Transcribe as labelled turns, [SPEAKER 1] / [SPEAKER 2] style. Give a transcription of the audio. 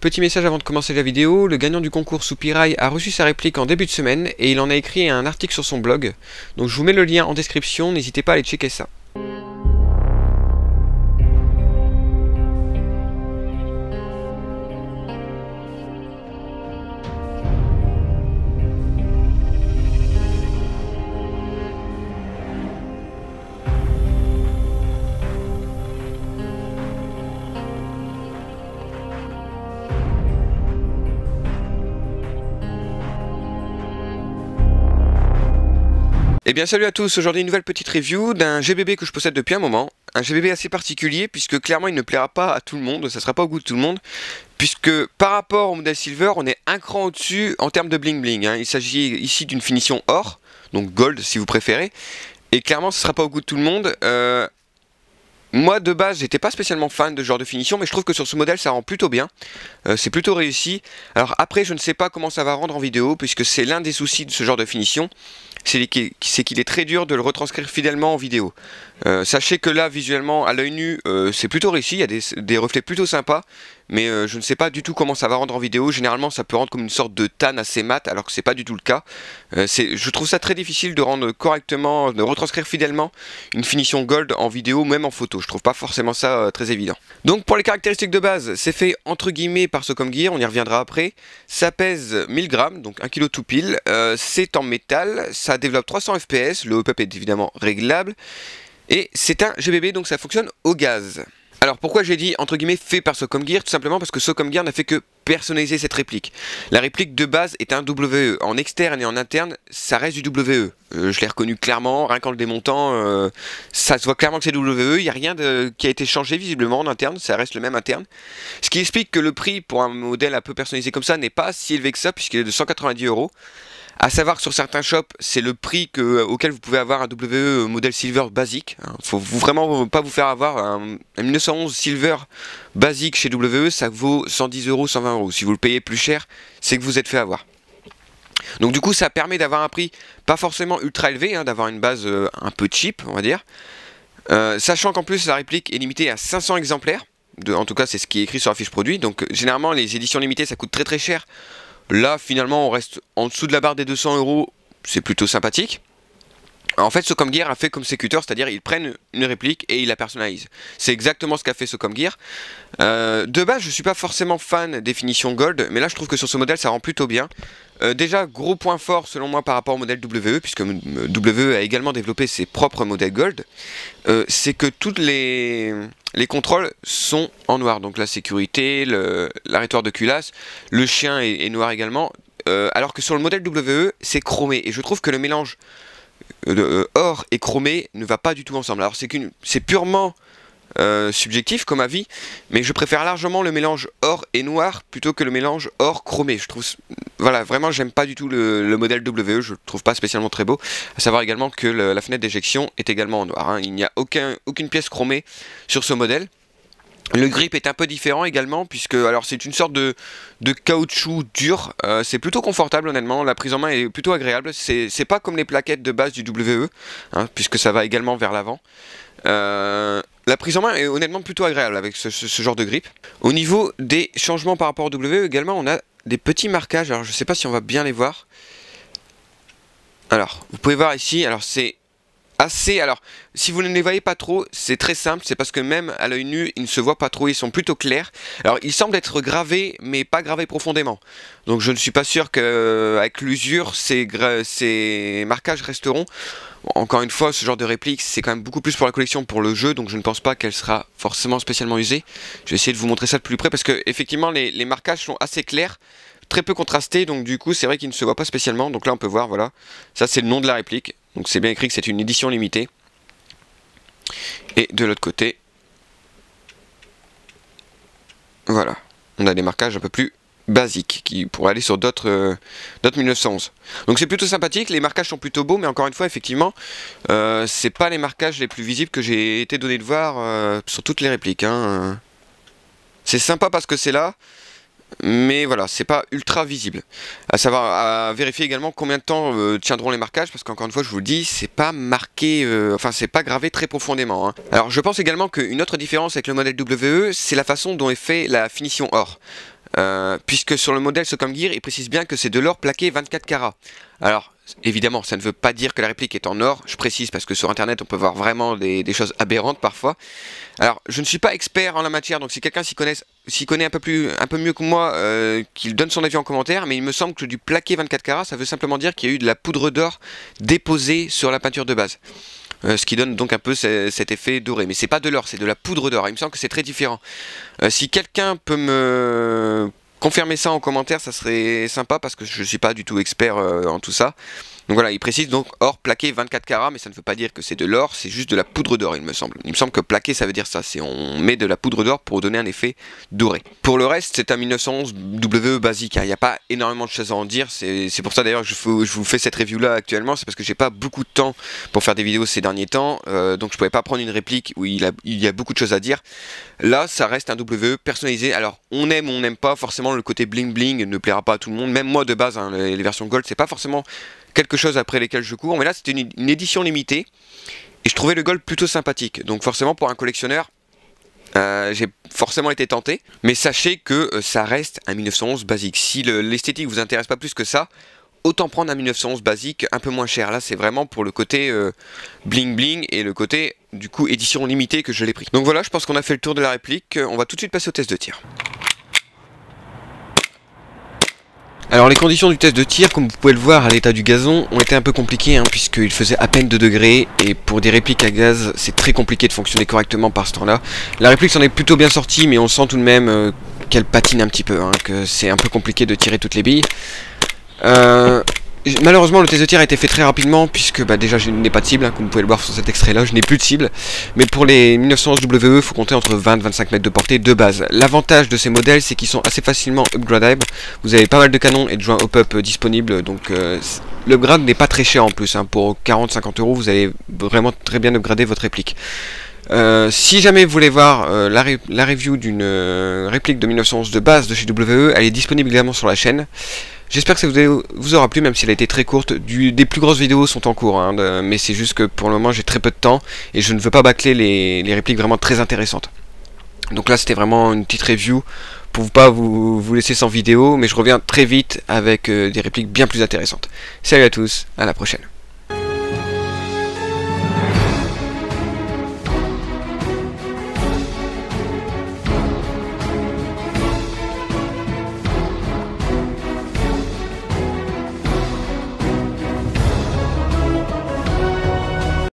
[SPEAKER 1] Petit message avant de commencer la vidéo, le gagnant du concours Soupirail a reçu sa réplique en début de semaine et il en a écrit un article sur son blog. Donc je vous mets le lien en description, n'hésitez pas à aller checker ça. Eh bien salut à tous, aujourd'hui une nouvelle petite review d'un GBB que je possède depuis un moment. Un GBB assez particulier puisque clairement il ne plaira pas à tout le monde, ça sera pas au goût de tout le monde. Puisque par rapport au modèle Silver, on est un cran au-dessus en termes de bling bling. Il s'agit ici d'une finition or, donc gold si vous préférez. Et clairement ce sera pas au goût de tout le monde. Moi de base j'étais pas spécialement fan de ce genre de finition, mais je trouve que sur ce modèle ça rend plutôt bien, c'est plutôt réussi. Alors après je ne sais pas comment ça va rendre en vidéo, puisque c'est l'un des soucis de ce genre de finition, c'est qu'il est très dur de le retranscrire fidèlement en vidéo. Sachez que là visuellement à l'œil nu c'est plutôt réussi, il y a des reflets plutôt sympas, mais je ne sais pas du tout comment ça va rendre en vidéo. Généralement ça peut rendre comme une sorte de tan assez mat, alors que c'est pas du tout le cas. Je trouve ça très difficile de rendre correctement, de retranscrire fidèlement une finition gold en vidéo, même en photo. Je trouve pas forcément ça très évident. Donc pour les caractéristiques de base, c'est fait entre guillemets par Socom Gear, on y reviendra après. Ça pèse 1000 grammes, donc 1 kg tout pile. C'est en métal, ça développe 300 fps, le hop-up est évidemment réglable. Et c'est un GBB, donc ça fonctionne au gaz. Alors pourquoi j'ai dit entre guillemets fait par Socom Gear? Tout simplement parce que Socom Gear n'a fait que personnaliser cette réplique. La réplique de base est un WE. En externe et en interne, ça reste du WE. Je l'ai reconnu clairement, rien qu'en le démontant, ça se voit clairement que c'est WE. Il n'y a rien qui a été changé visiblement en interne, ça reste le même interne. Ce qui explique que le prix pour un modèle un peu personnalisé comme ça n'est pas si élevé que ça, puisqu'il est de 190 €. A savoir que sur certains shops, c'est le prix auquel vous pouvez avoir un WE modèle Silver basique. Faut vraiment pas vous faire avoir un 1911 Silver basique chez WE, ça vaut 110 €, 120 €. Si vous le payez plus cher, c'est que vous êtes fait avoir. Donc du coup, ça permet d'avoir un prix pas forcément ultra élevé, d'avoir une base un peu cheap, on va dire. Sachant qu'en plus, la réplique est limitée à 500 exemplaires. En tout cas, c'est ce qui est écrit sur la fiche produit. Donc généralement, les éditions limitées, ça coûte très très cher. Là, finalement, on reste en dessous de la barre des 200 €, c'est plutôt sympathique. En fait, Socom Gear a fait comme Secutor, c'est-à-dire ils prennent une réplique et ils la personnalisent. C'est exactement ce qu'a fait Socom Gear. De base, je suis pas forcément fan des finitions gold, mais là, je trouve que sur ce modèle, ça rend plutôt bien. Déjà, gros point fort selon moi par rapport au modèle WE, puisque WE a également développé ses propres modèles gold, c'est que tous les contrôles sont en noir. Donc la sécurité, l'arrêtoire de culasse, le chien est noir également, alors que sur le modèle WE, c'est chromé. Et je trouve que le mélange or et chromé ne va pas du tout ensemble. Alors c'est purement subjectif comme avis, mais je préfère largement le mélange or et noir plutôt que le mélange or chromé. Je trouve, voilà, vraiment j'aime pas du tout le modèle WE, je le trouve pas spécialement très beau. À savoir également que la fenêtre d'éjection est également en noir, il n'y a aucune pièce chromée sur ce modèle. Le grip est un peu différent également, puisque alors c'est une sorte de caoutchouc dur, c'est plutôt confortable honnêtement, la prise en main est plutôt agréable, c'est pas comme les plaquettes de base du WE, puisque ça va également vers l'avant. La prise en main est honnêtement plutôt agréable avec ce genre de grip. Au niveau des changements par rapport au WE également, on a des petits marquages, alors je sais pas si on va bien les voir. Alors, vous pouvez voir ici, alors c'est alors, si vous ne les voyez pas trop, c'est très simple, c'est parce que même à l'œil nu, ils ne se voient pas trop, ils sont plutôt clairs. Alors, ils semblent être gravés, mais pas gravés profondément. Donc, je ne suis pas sûr qu'avec l'usure, ces marquages resteront. Encore une fois, ce genre de réplique, c'est quand même beaucoup plus pour la collection, pour le jeu, donc je ne pense pas qu'elle sera forcément spécialement usée. Je vais essayer de vous montrer ça de plus près, parce que effectivement, les marquages sont assez clairs, très peu contrastés, donc du coup, c'est vrai qu'ils ne se voient pas spécialement. Donc là, on peut voir, voilà, ça c'est le nom de la réplique. Donc c'est bien écrit que c'est une édition limitée. Et de l'autre côté, voilà, on a des marquages un peu plus basiques qui pourraient aller sur d'autres 1911. Donc c'est plutôt sympathique, les marquages sont plutôt beaux, mais encore une fois, effectivement, c'est pas les marquages les plus visibles que j'ai été donné de voir sur toutes les répliques. C'est sympa parce que c'est là. Mais voilà, c'est pas ultra visible. À savoir, à vérifier également combien de temps tiendront les marquages, parce qu'encore une fois, je vous le dis, c'est pas marqué, enfin, c'est pas gravé très profondément. Alors, je pense également qu'une autre différence avec le modèle WE, c'est la façon dont est fait la finition or. puisque sur le modèle Socom Gear, il précise bien que c'est de l'or plaqué 24 carats. Alors, évidemment, ça ne veut pas dire que la réplique est en or, je précise, parce que sur internet on peut voir vraiment des choses aberrantes parfois. Alors, je ne suis pas expert en la matière, donc si quelqu'un s'y connaît un peu mieux que moi, qu'il donne son avis en commentaire, mais il me semble que du plaqué 24 carats, ça veut simplement dire qu'il y a eu de la poudre d'or déposée sur la peinture de base. Ce qui donne donc un peu cet effet doré. Mais c'est pas de l'or, c'est de la poudre d'or. Il me semble que c'est très différent. Si quelqu'un peut me confirmer ça en commentaire, ça serait sympa parce que je suis pas du tout expert en tout ça. Donc voilà, il précise donc or plaqué 24 carats, mais ça ne veut pas dire que c'est de l'or, c'est juste de la poudre d'or, il me semble. Il me semble que plaqué, ça veut dire ça, c'est on met de la poudre d'or pour donner un effet doré. Pour le reste, c'est un 1911 WE basique, hein. Il n'y a pas énormément de choses à en dire, c'est pour ça d'ailleurs que je vous fais cette review là actuellement, c'est parce que j'ai pas beaucoup de temps pour faire des vidéos ces derniers temps, donc je pouvais pas prendre une réplique où il y a beaucoup de choses à dire. Là, ça reste un WE personnalisé, alors on aime ou on n'aime pas, forcément le côté bling bling ne plaira pas à tout le monde, même moi de base, hein, les versions gold, c'est pas forcément quelque chose après lesquels je cours, mais là c'était une édition limitée et je trouvais le gold plutôt sympathique, donc forcément pour un collectionneur j'ai forcément été tenté, mais sachez que ça reste un 1911 basique. Si l'esthétique vous intéresse pas plus que ça, autant prendre un 1911 basique un peu moins cher. Là c'est vraiment pour le côté bling bling et le côté du coup édition limitée que je l'ai pris. Donc voilà, je pense qu'on a fait le tour de la réplique, on va tout de suite passer au test de tir. Alors les conditions du test de tir, comme vous pouvez le voir à l'état du gazon, ont été un peu compliquées, hein, puisqu'il faisait à peine 2 degrés, et pour des répliques à gaz, c'est très compliqué de fonctionner correctement par ce temps-là. La réplique s'en est plutôt bien sortie, mais on sent tout de même qu'elle patine un petit peu, hein, que c'est un peu compliqué de tirer toutes les billes. Malheureusement le test de tir a été fait très rapidement puisque déjà je n'ai pas de cible, hein, comme vous pouvez le voir sur cet extrait là, je n'ai plus de cible. Mais pour les 1911 WE, il faut compter entre 20 et 25 mètres de portée de base. L'avantage de ces modèles, c'est qu'ils sont assez facilement upgradables. Vous avez pas mal de canons et de joints hop-up disponibles, donc l'upgrade n'est pas très cher en plus, hein. Pour 40-50 €, vous allez vraiment très bien upgrader votre réplique. Si jamais vous voulez voir la review d'une réplique de 1911 de base de chez WE, elle est disponible également sur la chaîne. J'espère que ça vous aura plu, même si elle a été très courte. Des plus grosses vidéos sont en cours, hein, mais c'est juste que pour le moment j'ai très peu de temps et je ne veux pas bâcler les répliques vraiment très intéressantes. Donc là c'était vraiment une petite review pour pas vous laisser sans vidéo, mais je reviens très vite avec des répliques bien plus intéressantes. Salut à tous, à la prochaine.